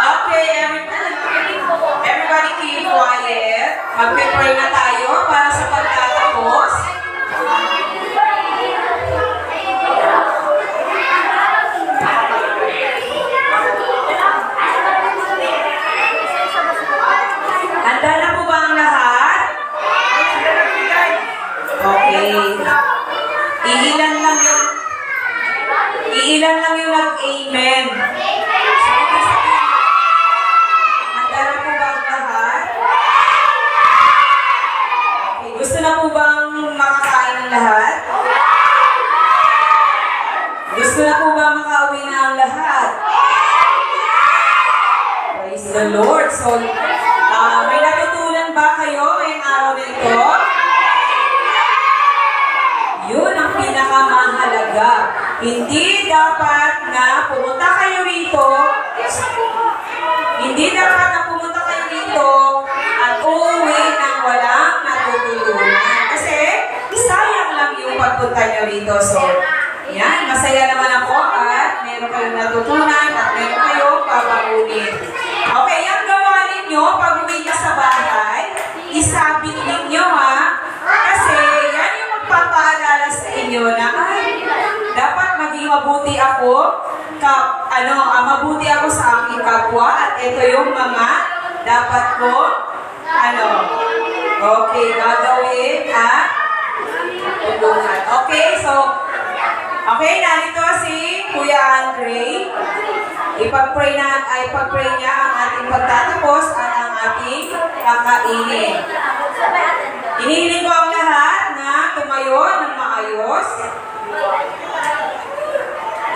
Okay, everybody keep quiet. Mag-pray na tayo para sa pagtatapos. Handa na po ba ang lahat? Okay. Iilan lang yung nag-amen. Handa na po ba ang lahat? Okay. Gusto na po bang makakain ng lahat? Gusto na po ba makauwi na ang lahat? Praise the Lord. So, may natutunan ba kayo ngayong araw na ito? Yun ang pinakamahalaga. Hindi dapat na pumunta kayo rito. Hindi dapat na pumunta kayo rito at uuwi ng walang natutunan. Kasi sayang lang yung pagpunta nyo rito. So, yan, masaya naman ako at meron kayong natutunan at meron kayong papakunin. Okay, yung gawa ninyo, pag uwi nyo sa bahay, isabit ninyo ha. Kasi yan yung magpapaalala sa inyo na, ay, dapat maging mabuti ako, mabuti ako sa aking kapwa at ito yung mga dapat ko, okay, gagawin at tulungan. Okay, so, okay, narito si Kuya Andre. Ipag-pray niya ang ating pagtatapos at ang ating kakainin. Inihiling ko ang lahat na tumayo ng maayos.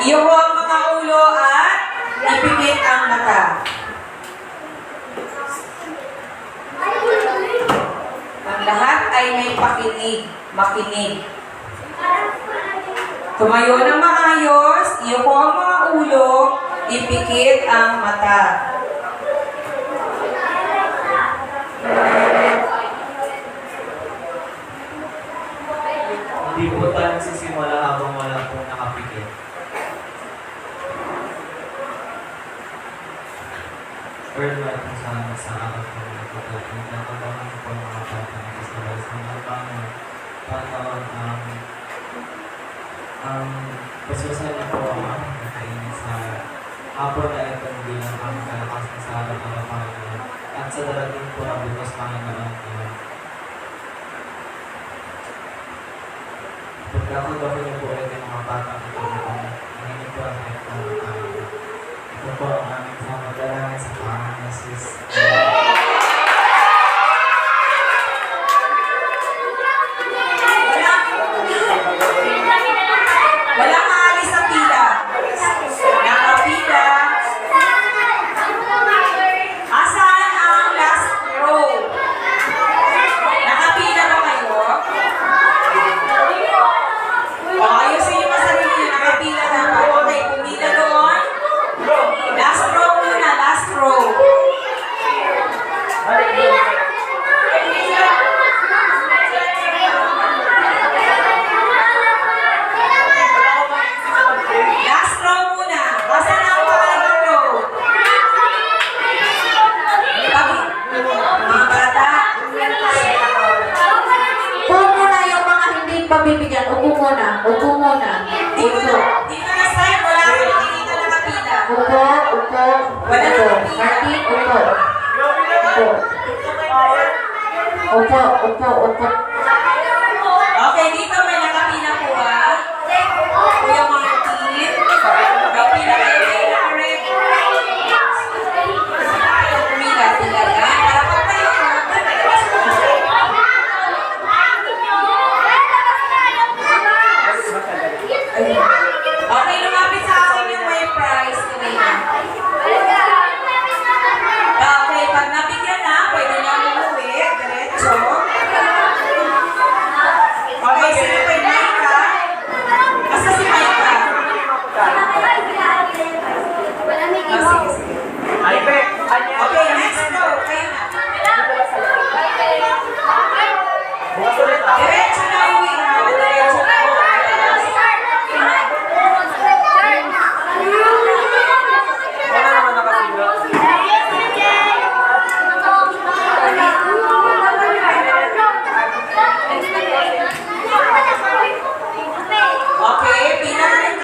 Iyuko ang mga ulo at ipikit ang mata. Ang lahat ay may makinig. Tumayo ng maayos, iyuko ang mga ulo, ipikit ang mata.
Hindi po tayo nagsisimula habang wala pong nakapikit. Earn natin sana sa araw ko na pagkakas. Nakabangan ko po ng mga bata na kasabay sa mga pangalaman pasyasan niyo po ang nakainin sa hapon na ito bilang ang kalakas na sa araw-araw Panginoon at sa darating po ng bukas Panginoon. Pagkakagawa niyo po ulit yung mga bata ito, ngayon po ang ito ng Panginoon. Ito po ang aming